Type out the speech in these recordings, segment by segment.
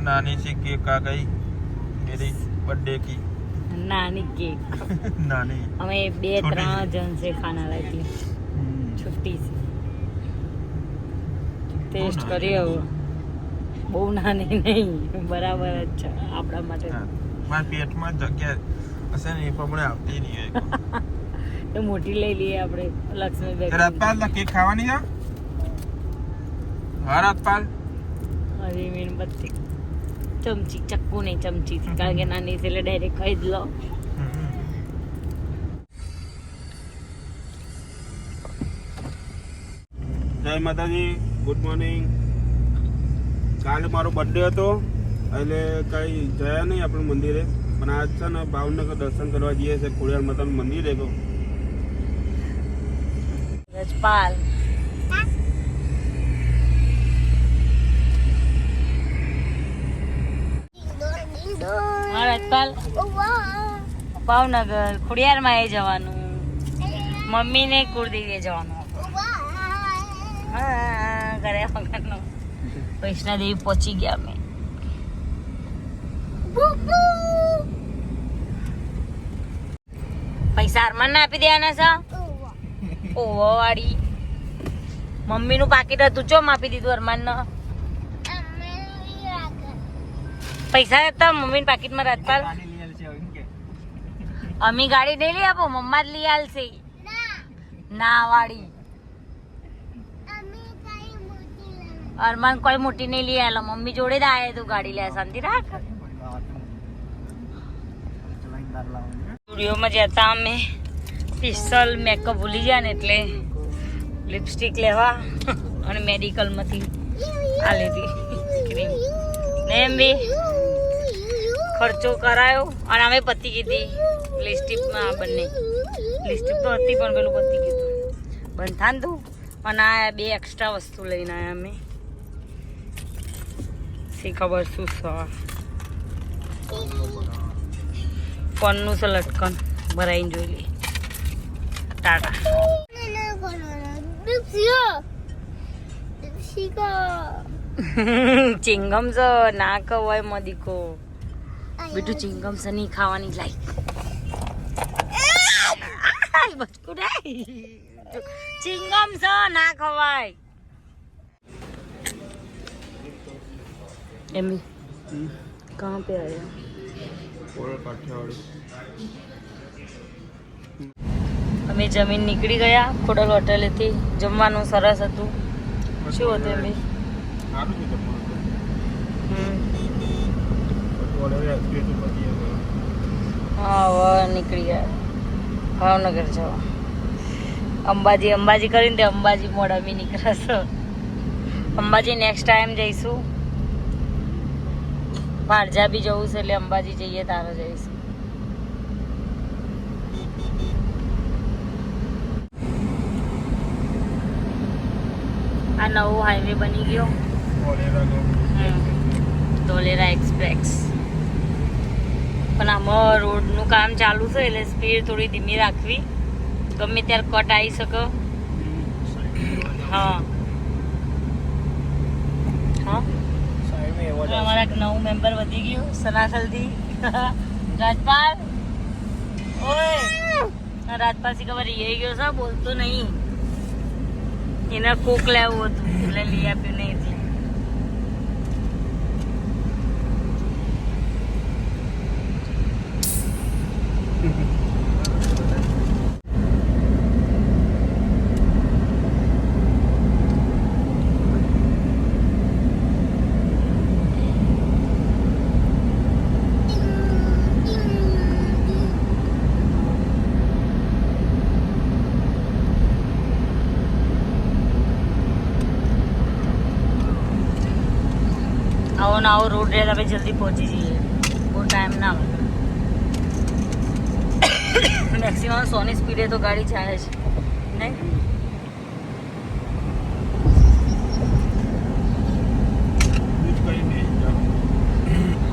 नानी सी केक आ गई मेरी बर्थडे की नानी केक नानी हमें 2-3 जन से खाना लाई थी छुट्टी से ટેસ્ટ કરી હવે બહુ નાની નહીં બરાબર જ છે આપણા માટે મારા પેટમાં જગ્યા હશે ને એ પ્રમાણે આવતી નહીં તો મોટી લઈ લઈએ આપણે લક્ષ્મી બેગ રાતપાલ કેક ખાવાની છે હા રાતપાલ હજી મીણબત્તી ચમચી ચક્કુ નહીં ચમચી કારણ કે નાની છે એટલે ડાયરેક્ટ ખાઈ જ લો જય માતાજી ગુડ મોર્નિંગ કાલે મારો બર્થડે હતો એટલે કઈ ગયા નહીં આપણે મંદિરે પણ આજ છે ને ભાવનગર દર્શન કરવા જઈએ છે ખોડિયાર માતાનું મંદિર છે તો રજપાલ રજપાલ ભાવનગર ખોડિયારમાં એ જવાનું મમ્મીને કુળદેવીએ જવાનું હા ઘરે વગરનો વૈષ્ણોદેવી પહોંચી ગયા અમે પૈસા અરમાન આપી દેવાના છે ઓવો વાળી મમ્મીનું પાકીટ હતું ચોમ આપી દીધું અરમાન ને પૈસા હતા મમ્મીના પાકીટમાં રાજપાલ અમી ગાડી નહીં લઈ આપો મમ્મા જ લઈ આલશે ના વાળી અરમાન કોઈ મોટી નહીં લઈ આલો મમ્મી જોડે જ આયે તું ગાડી લે શાંતિ રાખ સ્ટુડિયોમાં જતા અમે સ્પેશિયલ મેકઅપ ભૂલી ગયા ને એટલે લિપસ્ટિક લેવા અને મેડિકલમાંથી આ લીધી ક્રીમ ને એમ બી ખર્ચો કરાયો અને અમે પતી કીધી લિપસ્ટિકમાં બંને લિપસ્ટિક તો હતી પણ પેલું પતી કીધું બંધ થાન તું અને આ 2 એક્સ્ટ્રા વસ્તુ લઈને આવ્યા અમે શી ખબર શું ફોનનું છે લટકન ભરાઈને જોઈ લઈએ ટાટા ચિંગમ છે ના ખવાય મદીકો બીજું ચિંગમ છે નહીં ખાવાની લાઈક બચકું ચિંગમ છે ના ખવાય एमी कहाँ पे आया અમે જમીન નીકળી ગયા ખોડલ હોટેલેથી જમવાનું સરસ હતું શું હતું એમી હા હવે નીકળી ગયા ભાવનગર જવા અંબાજી કરીને તે અંબાજી મોડામી નીકળશે અંબાજી નેક્સ્ટ ટાઈમ જઈશું ભાડજા બી જવું છે એટલે અંબાજી જઈએ તારે જઈશું આ નવો હાઈવે બની ગયો ધોલેરા એક્સપ્રેસ પણ આમાં રોડનું કામ ચાલુ છે એટલે સ્પીડ થોડી ધીમી રાખવી ગમે ત્યારે કટ આવી શકે હા હા અમારા એક નવું મેમ્બર વધી ગયું સનાખલથી રાજપાલ ઓય રાજપાલ થી ખબર રહી ગયો છે બોલતો નહીં એને કોક લેવું હતું એટલે લઈ આપ્યું નહીં એટલે આવો રોડ રહે આપણે જલ્દી પહોંચી જઈએ બહુ ટાઈમ ના હોય મેક્સિમમ 100 ની સ્પીડે તો ગાડી ચાલે છે નહીં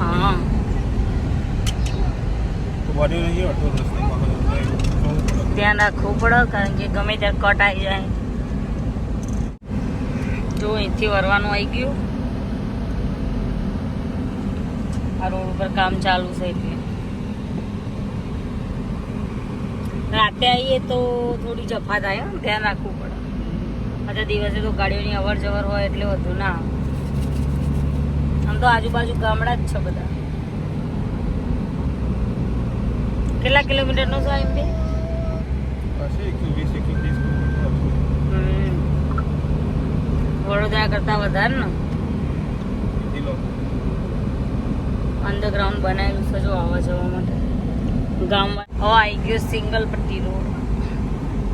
હા ધ્યાન રાખવું પડે કારણ કે ગમે ત્યારે કટ આવી જાય જો અહીંથી વરવાનું આવી ગયું આ રોડ ઉપર કામ ચાલુ છે એટલે રાતે આવીએ તો થોડી જફા થાય હો, ધ્યાન રાખવું પડે. આજે દિવસે તો ગાડીઓની અવર જવર હોય એટલે વધુ ના આવે. આમ તો આજુબાજુ ગામડા જ છે બધા. કેટલા કિલોમીટરનો છે એમ બે? હશે 120 130 વડોદરા કરતા વધારે ને અંડરગ્રાઉન્ડ બનાવેલું છે જો આવવા જવા માટે ગામમાં. હવે આવી ગયો સિંગલ પટ્ટી રોડ.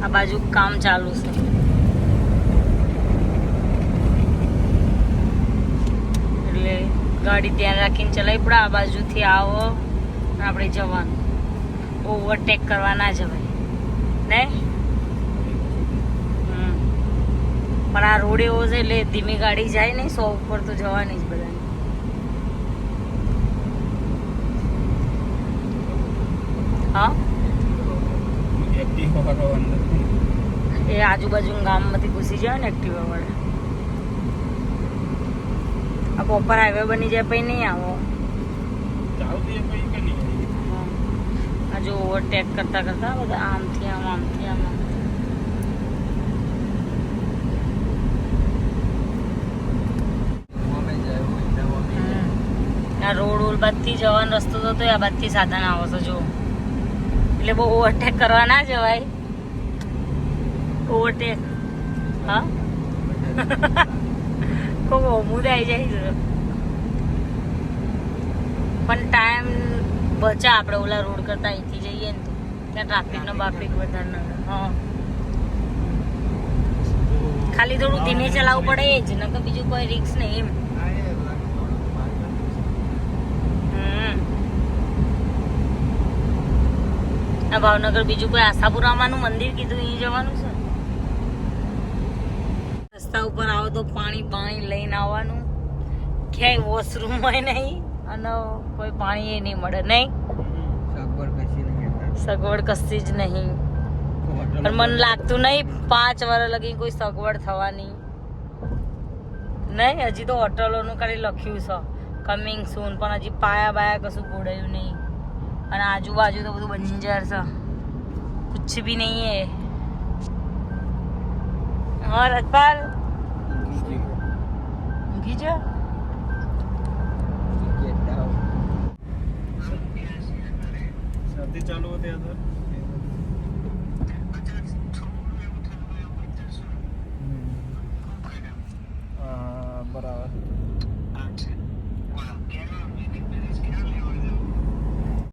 આ બાજુ કામ ચાલુ છે એટલે ગાડી ધ્યાન રાખીને ચલાવી પડે. આ બાજુથી આવો અને આપણે જવાનું. ઓવરટેક કરવા ના જવાય ને. પણ આ રોડ એવો છે એટલે ધીમી ગાડી જાય નહીં, 100 ઉપર તો જવાની જ બધાને. હા એ આજુબાજુ ગામમાંથી ઘૂસી જાય ને એક્ટિવા વાળા. આ પ્રોપર હાઈવે બની જાય પછી નહીં આવો. આ જો ઓવરટેક કરતા કરતા બધા આમથી આમ આમથી આમ. આ રોડ ઓલ બાજથી જવાનો રસ્તો તો આ બાજથી સાધન આવો છો જો, એટલે બહુ ઓવરટેક કરવા ના જવાય. ઓવરટેક હા ખૂબ અમૂદ આવી જાય છે પણ ટાઈમ બચા. આપણે ઓલા રોડ કરતા અહીંથી જઈએ ને તો ત્યાં ટ્રાફિકનો બાફિક વધારે ના થાય. હા ખાલી થોડું ધીમે ચલાવવું પડે એ જ, નકર બીજું કોઈ રિસ્ક નહીં એમ. આ ભાવનગર બીજું કોઈ આશાપુરામાનું મંદિર કીધું અહીં જવાનું છે. રસ્તા ઉપર આવો તો પાણી લઈને આવવાનું. ક્યાંય વોશરૂમ હોય નહીં અને કોઈ પાણી એ નહીં મળે નહીં. સગવડ કશી જ નહીં. પણ મને લાગતું નહીં 5 વર્ષ લગી કોઈ સગવડ થવાની નહીં. હજી તો હોટલોનું ખાલી લખ્યું છે કમિંગ સૂન, પણ હજી પાયા બાયા કશું ગોડાયું નહીં. અને આજુબાજુ તો બધું બંજર છે, કુછ ભી નહીં હે. હા રજપાલ ઊંઘી જા. ચાલુ होते बराबर.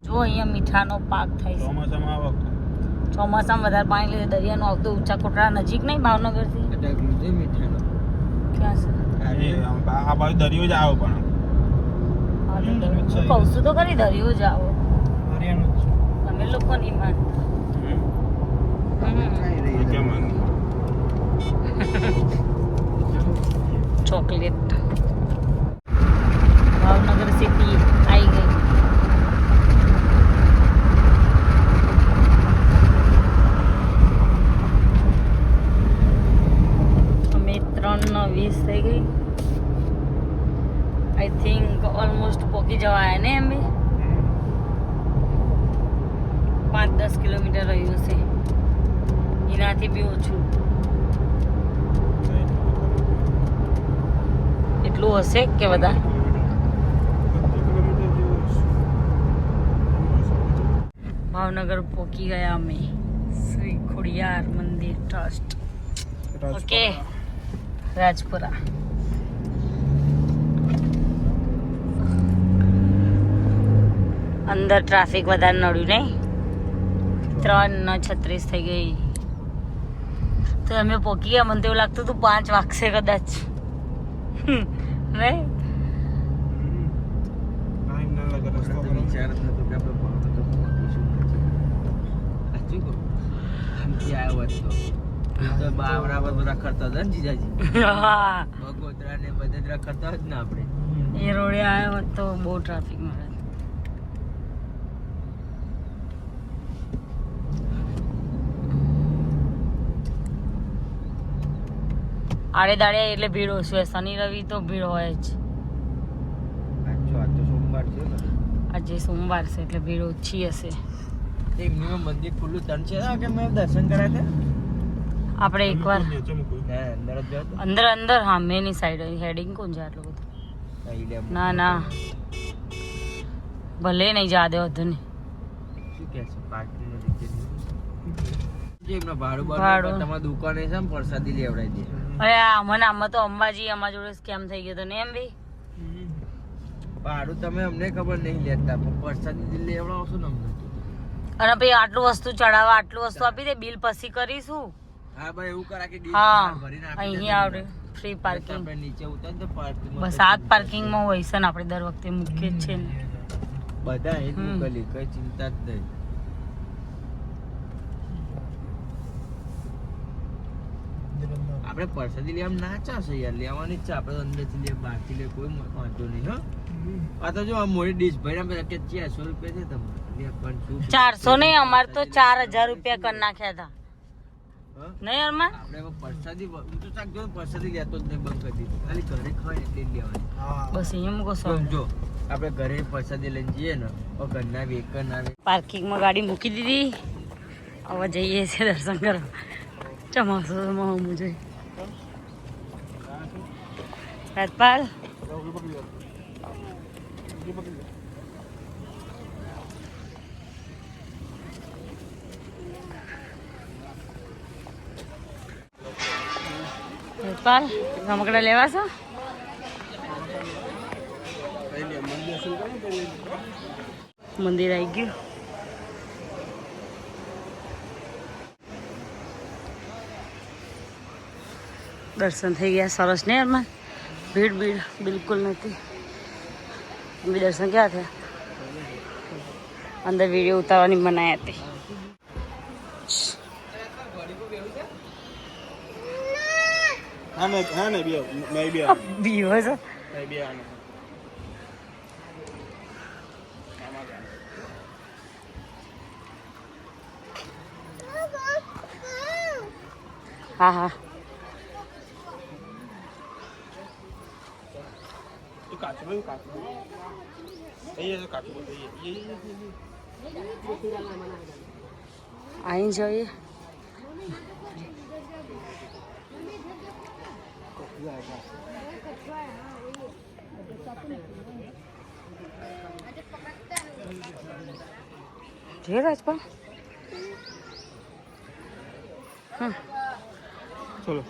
જો અહીંયા મીઠાનો પાક થાય છે. ચોમાસામાં વધારે પાણી લે. દરિયાનું આવતું ઊંચા કોટડા નજીક નહીં ભાવનગરથી? ક્યાં છે? આ બાજુ દરિયો જ આવો પણ હું કહું છું તો ખરી દરિયો જ આવો. તમે લોકો નહીં માનતા. ચોકલેટ ભાવનગર સિટી આવી ગઈ. અમે 3:20 થઈ ગઈ. આઈ થિંક ઓલમોસ્ટ પહોંચી જવાય ને અમે. 5-10 કિલોમીટર રહ્યું છે, એનાથી બી ઓછું. એટલું હશે કે બધા. ભાવનગર પહોંચી ગયા અમે. શ્રી ખોડિયાર મંદિર ટ્રસ્ટ. ઓકે રાજપુરા. અંદર ટ્રાફિક વધારે નડ્યું નહીં. 3:36 થઈ ગઈ તો અમે પહોંચી ગયા. મને તો એવું લાગતું હતું 5 વાગશે કદાચ નહીં. એ રોડે આવ્યો હોત તો બહુ ટ્રાફિક મળે. આડે દાડે એટલે ભીડ ઓછી હોય. શનિ રવિ તો ભીડ હોય જ. આજ તો સોમવાર છે ને, આજે સોમવાર છે એટલે ભીડ ઓછી હશે. એમનું મંદિર ખુલ્લું તન છે કે મેં દર્શન કર્યા હતા. આપણે એકવાર નીચે મૂકું. હા અંદર જ ગયો હતો. અંદર હા મેની સાઈડ હેડિંગ કોણ છે આટલું બધું? અહીં લે ના ભલે નહીં જા દે વધુ નહીં. શું કહે છે પાર્કિંગ નો નીચે જે એમના ભાડું ભાડું. તમારી દુકાને છે ને પ્રસાદી લેવડાવી દે. અરે આમાં તો અંબાજી અમારા જોડે સ્કેમ થઈ ગયો હતો ને એમ ભાઈ. ભાડું તમે અમને ખબર નહીં લેતા પણ પ્રસાદી લેવડાવશો ને અમને. અને ભાઈ આટલું વસ્તુ ચડાવવા આટલું વસ્તુ આપી દે બિલ પછી કરીશું. હા ભાઈ એવું કરા કે ડીઝલ હા ભરીને આપી અહીં દેજો. આવડે ફ્રી પાર્કિંગ. આપણે નીચે ઉતર તો પાર્કિંગ બસ આ જ પાર્કિંગમાં હોય છે ને આપણે દર વખતે મૂકીએ જ છે ને. બધા એ જ હમ. મોકલી કઈ ચિંતા જ નહીં. આપણે પ્રસાદી લેવા ના ચાશે યાર લેવાની જ છે આપણે તો અંદરથી લે બહારથી લે કોઈ વાંધો નહીં હો. આ તો જો આ મોટી ડીશ ભર્યા બધા કે 400 રૂપિયા છે તમારે લે પણ શું 400 નહીં અમારે તો 4000 રૂપિયા કરી નાખ્યા હતા હા? નહીં અરમાન? આપણે હવે પ્રસાદી હું તો ચાક જો પ્રસાદી લેતો જ નહીં બંધ કરી દીધું ખાલી ઘરે ખવાય ને એટલી જ લેવાની. બસ અહીંયા મૂકો સો. જો આપણે ઘરે પ્રસાદી લઈને જઈએ ને તો ઘરના વેકન આવે. પાર્કિંગમાં ગાડી મૂકી દીધી. હવે જઈએ છે દર્શન કરવા. ચોમાસુમાં હું જોઈ રાજપાલ રાજપાલ રમકડા લેવા છો? મંદિર આવી ગયું. દર્શન થઈ ગયા સરસ ને અરમાન? ભીડ બિલકુલ નથી. બી દર્શન ક્યાં થયા? અંદર વિડીયો ઉતારવાની મનાઈ હતી. હા ને બે બીવો છો? હા અહીં જોઈએ. જે રાજપાલ ચલો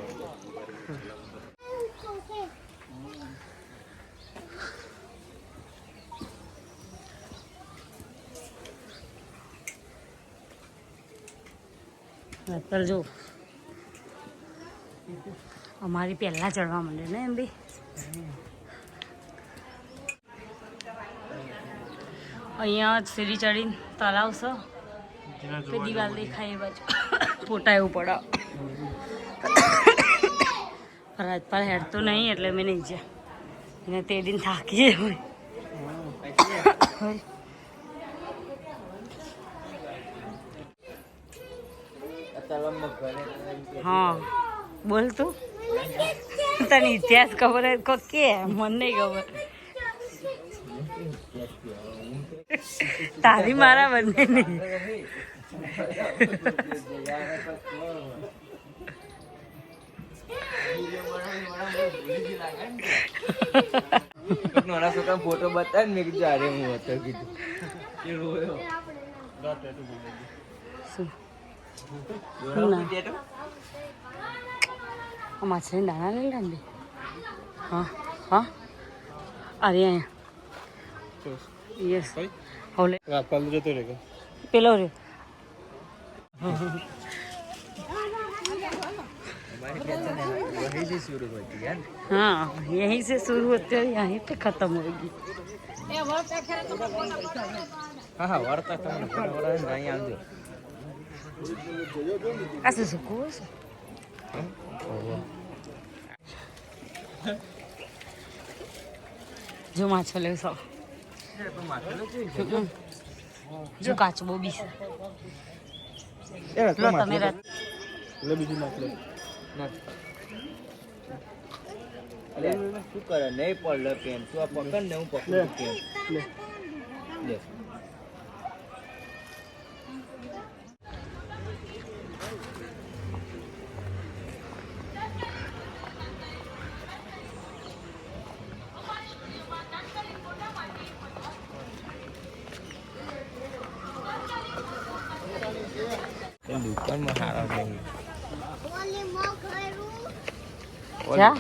રાજપાલ જો અમારી પહેલા ચડવા માંડે ને એમ બી. અહીંયા સીડી ચડીને તલાવ છે તે દિવાલ દેખાય એ બાજુ ફોટા એવું પડે. રાજપાલ હેડતો નહીં એટલે મેં નહીં જ્યાં એને તે દિન થાકી હોય. હા બોલ તું તને ઇતિહાસ ખબર હોય કો કે મને નહીં ખબર. તારી મારા બંને નહીં. નાના છોકરા ફોટો બતાવે ને મેં કીધું અરે હું હતો કીધું શું માછલી દાણા લઈ લે ને. હા અરે અહીંયા યસ હવે રાજપાલ જતો રહે પેલો રે वहीं से शुरू होती है हाँ यहीं से शुरू होते हैं यहीं पे खत्म होगी. हाँ हाँ वार्ता તમને ફટાફટ અહીં આવજો. આ શું સૂકવું છે? જો માછો લેવ છો જો કાચબો બી છે. લો તમે એટલે બીજું નાખ લે અરે શું કરે નહીં પડલે પેન તું આ પકડ ને હું પકડું પેન લે દુકાનમાં હારા નહીં જા.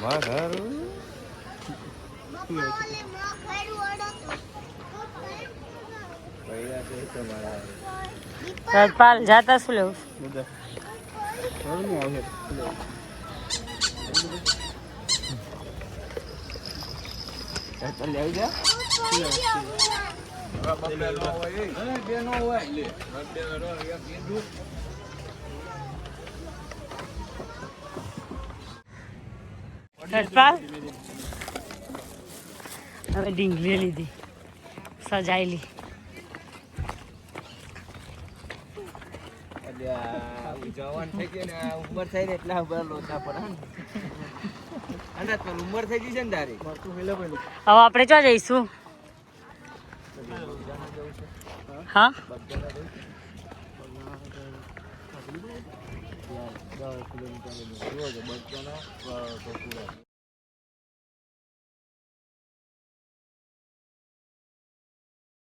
રાજપાલ જાતા શું લેવું લઈ જા રાજપાલ હવે ડીંગલી લીધી સજાયેલી જવાન થઈ ગયો ને ઉંમર થઈ ને એટલા બધા લોચા પડે અને ઉંમર થઈ ગઈ છે ને તારી હવે આપણે ક્યાં જઈશું હા 10 કિલોમીટર